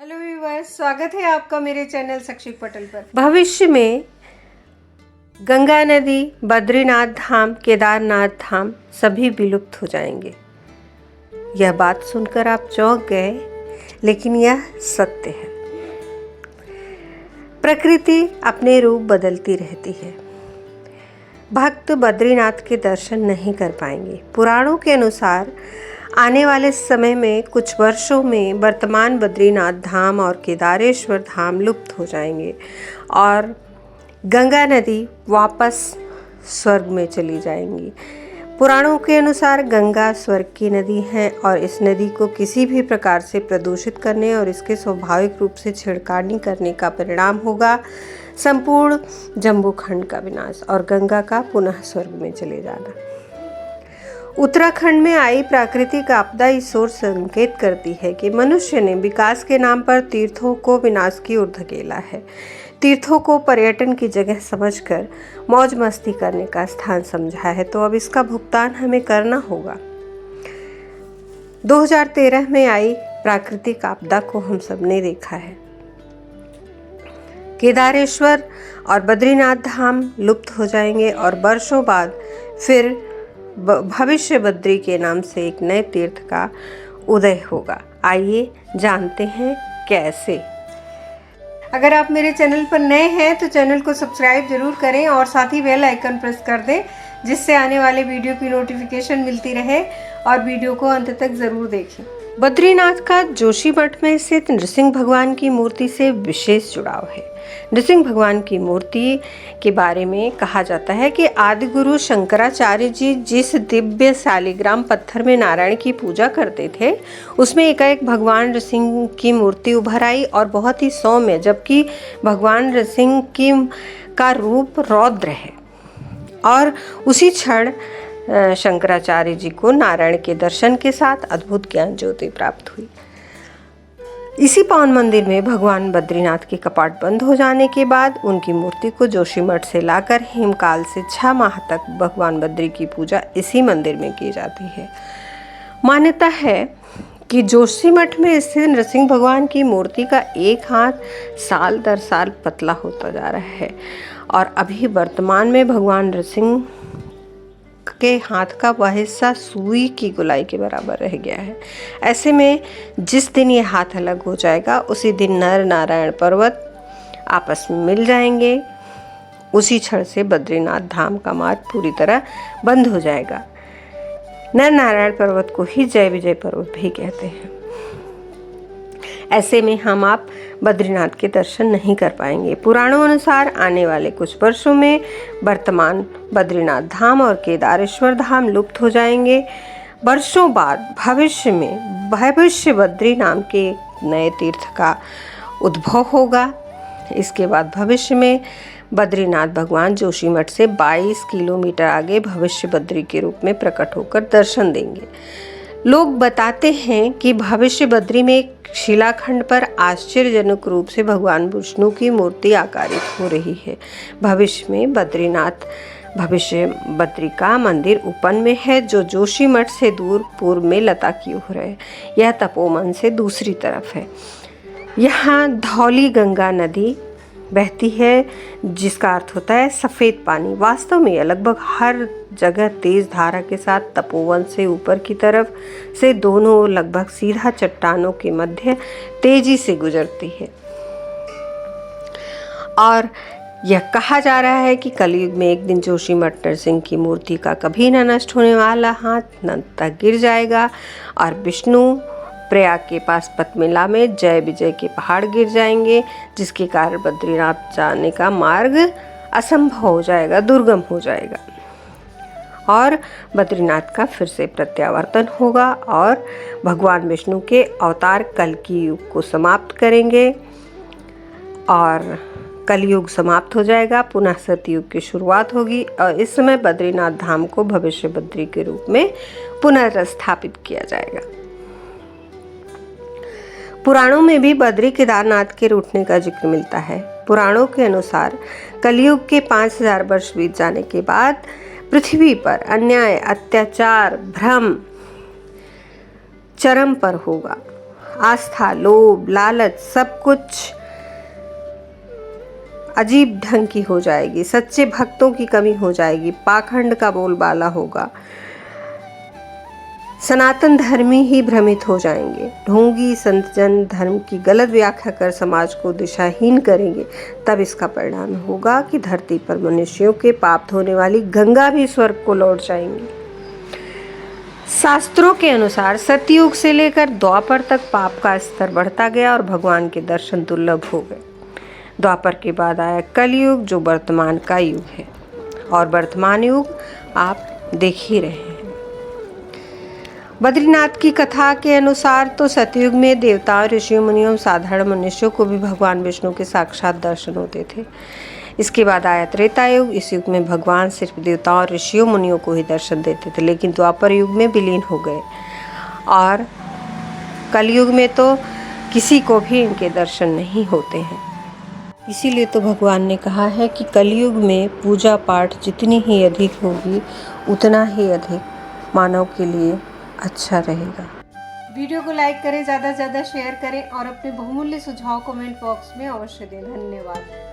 Hello viewers, स्वागत है आपका मेरे चैनल साक्षी पटल पर। भविष्य में गंगा नदी, बद्रीनाथ धाम, केदारनाथ धाम सभी विलुप्त हो जाएंगे। यह बात सुनकर आप चौंक गए, लेकिन यह सत्य है। प्रकृति अपने रूप बदलती रहती है। भक्त बद्रीनाथ के दर्शन नहीं कर पाएंगे। पुराणों के अनुसार आने वाले समय में कुछ वर्षों में वर्तमान बद्रीनाथ धाम और केदारेश्वर धाम लुप्त हो जाएंगे और गंगा नदी वापस स्वर्ग में चली जाएंगी। पुराणों के अनुसार गंगा स्वर्ग की नदी है और इस नदी को किसी भी प्रकार से प्रदूषित करने और इसके स्वाभाविक रूप से छेड़खानी करने का परिणाम होगा संपूर्ण जम्बू खंड का विनाश और गंगा का पुनः स्वर्ग में चले जाना। उत्तराखंड में आई प्राकृतिक आपदा इस ओर संकेत करती है कि मनुष्य ने विकास के नाम पर तीर्थों को विनाश की ओर धकेला है। तीर्थों को पर्यटन की जगह समझकर मौज मस्ती करने का स्थान समझा है, तो अब इसका भुगतान हमें करना होगा। 2013 में आई प्राकृतिक आपदा को हम सबने देखा है। केदारेश्वर और बद्रीनाथ धाम लुप्त हो जाएंगे और वर्षों बाद फिर भविष्य बद्री के नाम से एक नए तीर्थ का उदय होगा। आइए जानते हैं कैसे। अगर आप मेरे चैनल पर नए हैं तो चैनल को सब्सक्राइब जरूर करें और साथ ही बेल आइकन प्रेस कर दें, जिससे आने वाले वीडियो की नोटिफिकेशन मिलती रहे और वीडियो को अंत तक जरूर देखें। बद्रीनाथ का जोशीमठ में स्थित नृसिंह भगवान की मूर्ति से विशेष जुड़ाव है। नृसिंह भगवान की मूर्ति के बारे में कहा जाता है कि आदि गुरु शंकराचार्य जी जिस दिव्य शालिग्राम पत्थर में नारायण की पूजा करते थे, उसमें एकाएक भगवान नृसिंह की मूर्ति उभर आई और बहुत ही सौम्य, जबकि भगवान नृसिंह का रूप रौद्र है। और उसी क्षण शंकराचार्य जी को नारायण के दर्शन के साथ अद्भुत ज्ञान ज्योति प्राप्त हुई। इसी पावन मंदिर में भगवान बद्रीनाथ के कपाट बंद हो जाने के बाद उनकी मूर्ति को जोशीमठ से लाकर हेमकाल से 6 माह तक भगवान बद्री की पूजा इसी मंदिर में की जाती है। मान्यता है कि जोशीमठ में स्थित नृसिंह भगवान की मूर्ति का एक हाथ साल दर साल पतला होता जा रहा है और अभी वर्तमान में भगवान नृसिंह के हाथ का वह हिस्सा सुई की गोलाई के बराबर रह गया है। ऐसे में जिस दिन ये हाथ अलग हो जाएगा, उसी दिन नर नारायण पर्वत आपस में मिल जाएंगे। उसी क्षण से बद्रीनाथ धाम का मार्ग पूरी तरह बंद हो जाएगा। नर नारायण पर्वत को ही जय विजय पर्वत भी कहते हैं। ऐसे में हम आप बद्रीनाथ के दर्शन नहीं कर पाएंगे। पुराणों अनुसार आने वाले कुछ वर्षों में वर्तमान बद्रीनाथ धाम और केदारेश्वर धाम लुप्त हो जाएंगे। वर्षों बाद भविष्य बद्री नाम के नए तीर्थ का उद्भव होगा। इसके बाद भविष्य में बद्रीनाथ भगवान जोशीमठ से 22 किलोमीटर आगे भविष्य बद्री के रूप में प्रकट होकर दर्शन देंगे। लोग बताते हैं कि भविष्य बद्री में एक शिलाखंड पर आश्चर्यजनक रूप से भगवान विष्णु की मूर्ति आकारित हो रही है। भविष्य बद्री का मंदिर उपन में है, जो जोशीमठ से दूर पूर्व में लता की ओर है। यह तपोवन से दूसरी तरफ है। यहाँ धौली गंगा नदी बहती है, जिसका अर्थ होता है सफ़ेद पानी। वास्तव में यह लगभग हर जगह तेज धारा के साथ तपोवन से ऊपर की तरफ से दोनों ओर लगभग सीधा चट्टानों के मध्य तेजी से गुजरती है। और यह कहा जा रहा है कि कलयुग में एक दिन जोशीमठ नरसिंह की मूर्ति का कभी न नष्ट होने वाला हाथ न तक गिर जाएगा और विष्णु प्रयाग के पास पतमिला में जय विजय के पहाड़ गिर जाएंगे, जिसके कारण बद्रीनाथ जाने का मार्ग असंभव हो जाएगा, दुर्गम हो जाएगा और बद्रीनाथ का फिर से प्रत्यावर्तन होगा और भगवान विष्णु के अवतार कल की युग को समाप्त करेंगे और कलयुग समाप्त हो जाएगा। पुनः सतयुग की शुरुआत होगी और इस समय बद्रीनाथ धाम को भविष्य बद्री के रूप में पुनर्स्थापित किया जाएगा। पुराणों में भी बद्री केदारनाथ के रूठने का जिक्र मिलता है। पुराणों के अनुसार कलयुग के 5000 वर्ष बीत जाने के बाद पृथ्वी पर अन्याय, अत्याचार, भ्रम चरम पर होगा। आस्था, लोभ, लालच सब कुछ अजीब ढंग की हो जाएगी। सच्चे भक्तों की कमी हो जाएगी। पाखंड का बोलबाला होगा। सनातन धर्मी ही भ्रमित हो जाएंगे। ढोंगी संतजन धर्म की गलत व्याख्या कर समाज को दिशाहीन करेंगे। तब इसका परिणाम होगा कि धरती पर मनुष्यों के पाप धोने वाली गंगा भी स्वर्ग को लौट जाएंगी। शास्त्रों के अनुसार सतयुग से लेकर द्वापर तक पाप का स्तर बढ़ता गया और भगवान के दर्शन दुर्लभ हो गए। द्वापर के बाद आया कलयुग, जो वर्तमान का युग है, और वर्तमान युग आप देख ही रहे हैं। बद्रीनाथ की कथा के अनुसार तो सतयुग में देवताओं, ऋषियों, मुनियों, साधारण मनुष्यों को भी भगवान विष्णु के साक्षात दर्शन होते थे। इसके बाद आया त्रेता युग। इस युग में भगवान सिर्फ देवताओं, ऋषियों, मुनियों को ही दर्शन देते थे, लेकिन द्वापर युग में विलीन हो गए और कलयुग में तो किसी को भी इनके दर्शन नहीं होते हैं। इसीलिए तो भगवान ने कहा है कि कलयुग में पूजा पाठ जितनी ही अधिक होगी उतना ही अधिक मानव के लिए अच्छा रहेगा। वीडियो को लाइक करें, ज़्यादा से ज़्यादा शेयर करें और अपने बहुमूल्य सुझाव कमेंट बॉक्स में अवश्य दें। धन्यवाद।